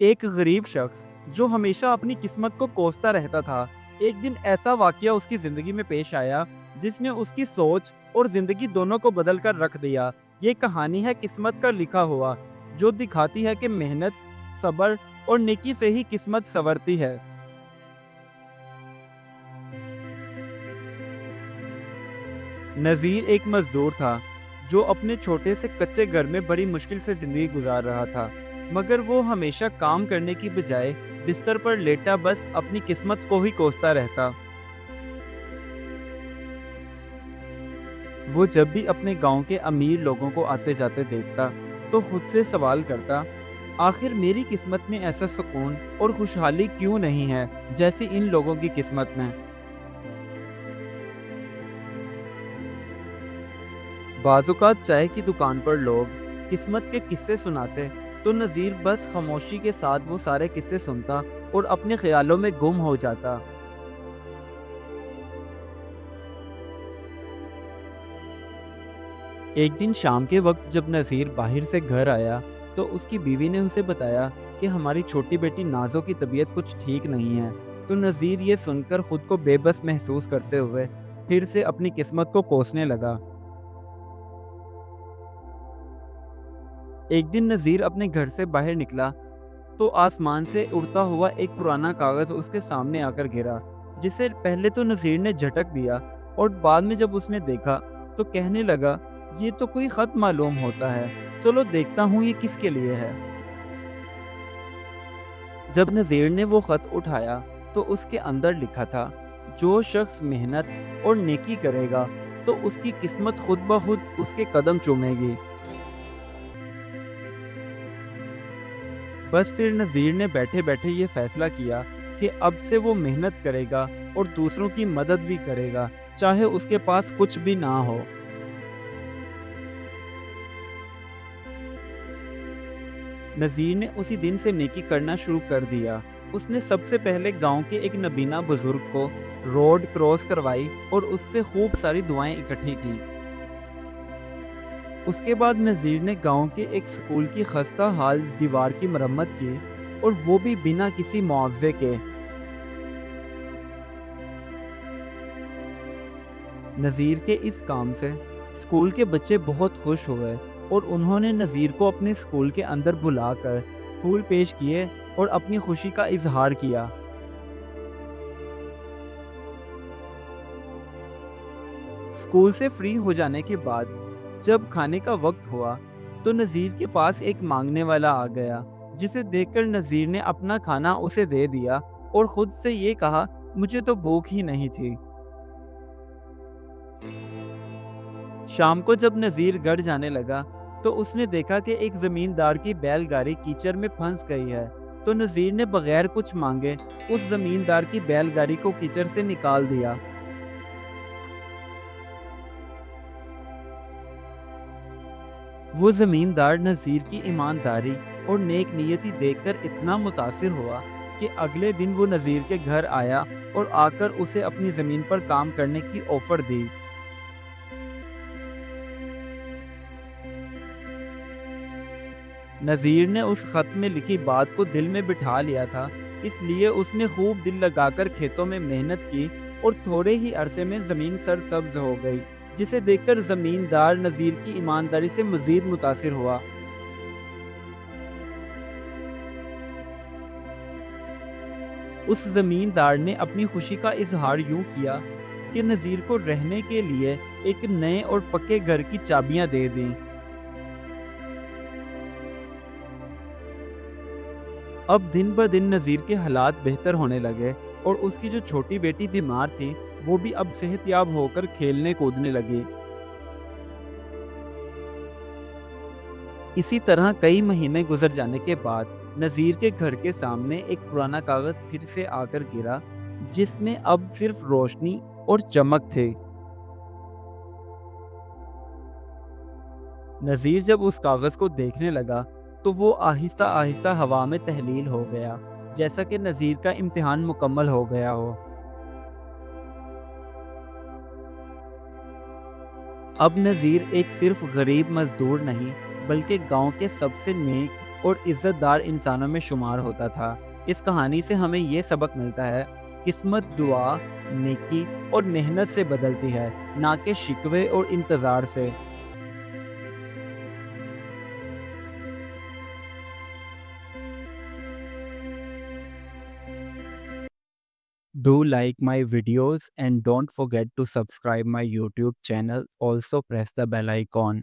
ایک غریب شخص جو ہمیشہ اپنی قسمت کو کوستا رہتا تھا، ایک دن ایسا واقعہ اس کی زندگی میں پیش آیا جس نے اس کی سوچ اور زندگی دونوں کو بدل کر رکھ دیا۔ یہ کہانی ہے قسمت کا لکھا ہوا، جو دکھاتی ہے کہ محنت، صبر اور نیکی سے ہی قسمت سنورتی ہے۔ نذیر ایک مزدور تھا جو اپنے چھوٹے سے کچے گھر میں بڑی مشکل سے زندگی گزار رہا تھا، مگر وہ ہمیشہ کام کرنے کی بجائے بستر پر لیٹا بس اپنی قسمت کو ہی کوستا رہتا۔ وہ جب بھی اپنے گاؤں کے امیر لوگوں کو آتے جاتے دیکھتا تو خود سے سوال کرتا، آخر میری قسمت میں ایسا سکون اور خوشحالی کیوں نہیں ہے جیسی ان لوگوں کی قسمت میں؟ بعض اوقات چائے کی دکان پر لوگ قسمت کے قصے سناتے تو نذیر بس خاموشی کے ساتھ وہ سارے قصے سنتا اور اپنے خیالوں میں گم ہو جاتا۔ ایک دن شام کے وقت جب نذیر باہر سے گھر آیا تو اس کی بیوی نے اسے بتایا کہ ہماری چھوٹی بیٹی نازو کی طبیعت کچھ ٹھیک نہیں ہے۔ تو نذیر یہ سن کر خود کو بے بس محسوس کرتے ہوئے پھر سے اپنی قسمت کو کوسنے لگا۔ ایک دن نذیر اپنے گھر سے باہر نکلا تو آسمان سے اڑتا ہوا ایک پرانا کاغذ اس کے سامنے آ کر گرا، جسے پہلے تو نذیر نے جھٹک دیا اور بعد میں جب اس نے دیکھا تو کہنے لگا، یہ تو کوئی خط معلوم ہوتا ہے، چلو دیکھتا ہوں یہ کس کے لیے ہے۔ جب نذیر نے وہ خط اٹھایا تو اس کے اندر لکھا تھا، جو شخص محنت اور نیکی کرے گا تو اس کی قسمت خود بخود اس کے قدم چومے گی۔ بس پھر نذیر نے بیٹھے بیٹھے یہ فیصلہ کیا کہ اب سے وہ محنت کرے گا اور دوسروں کی مدد بھی کرے گا، چاہے اس کے پاس کچھ بھی نہ ہو۔ نذیر نے اسی دن سے نیکی کرنا شروع کر دیا۔ اس نے سب سے پہلے گاؤں کے ایک نبینا بزرگ کو روڈ کراس کروائی اور اس سے خوب ساری دعائیں اکٹھی کی۔ اس کے بعد نذیر نے گاؤں کے ایک سکول کی خستہ حال دیوار کی مرمت کی، اور وہ بھی بنا کسی معاوضے کے۔ نذیر کے اس کام سے اسکول کے بچے بہت خوش ہوئے اور انہوں نے نذیر کو اپنے اسکول کے اندر بلا کر پھول پیش کیے اور اپنی خوشی کا اظہار کیا۔ اسکول سے فری ہو جانے کے بعد جب کھانے کا وقت ہوا تو نذیر کے پاس ایک مانگنے والا آ گیا، جسے دیکھ کر نذیر نے اپنا کھانا اسے دے دیا اور خود سے یہ کہا، مجھے تو بھوک ہی نہیں تھی۔ شام کو جب نذیر گھر جانے لگا تو اس نے دیکھا کہ ایک زمیندار کی بیل گاڑی کیچڑ میں پھنس گئی ہے۔ تو نذیر نے بغیر کچھ مانگے اس زمیندار کی بیل گاڑی کو کیچڑ سے نکال دیا۔ وہ زمیندار نذیر کی ایمانداری اور نیک نیتی دیکھ کر اتنا متاثر ہوا کہ اگلے دن وہ نذیر کے گھر آیا اور آ کر اسے اپنی زمین پر کام کرنے کی آفر دی۔ نذیر نے اس خط میں لکھی بات کو دل میں بٹھا لیا تھا، اس لیے اس نے خوب دل لگا کر کھیتوں میں محنت کی اور تھوڑے ہی عرصے میں زمین سرسبز ہو گئی، جسے دیکھ کر زمیندار نذیر کی ایمانداری سے مزید متاثر ہوا۔ اس زمیندار نے اپنی خوشی کا اظہار یوں کیا کہ نذیر کو رہنے کے لیے ایک نئے اور پکے گھر کی چابیاں دے دیں۔ اب دن بدن نذیر کے حالات بہتر ہونے لگے اور اس کی جو چھوٹی بیٹی بیمار تھی وہ بھی اب صحت یاب ہو کر کھیلنے کودنے لگی۔ اسی طرح کئی مہینے گزر جانے کے بعد نذیر کے گھر کے سامنے ایک پرانا کاغذ پھر سے آ کر گرا، جس میں اب صرف روشنی اور چمک تھے۔ نذیر جب اس کاغذ کو دیکھنے لگا تو وہ آہستہ آہستہ ہوا میں تحلیل ہو گیا، جیسا کہ نذیر کا امتحان مکمل ہو گیا ہو۔ اب نذیر ایک صرف غریب مزدور نہیں بلکہ گاؤں کے سب سے نیک اور عزت دار انسانوں میں شمار ہوتا تھا۔ اس کہانی سے ہمیں یہ سبق ملتا ہے، قسمت دعا، نیکی اور محنت سے بدلتی ہے، نہ کہ شکوے اور انتظار سے۔ Do like my videos and don't forget to subscribe my YouTube channel. Also press the bell icon.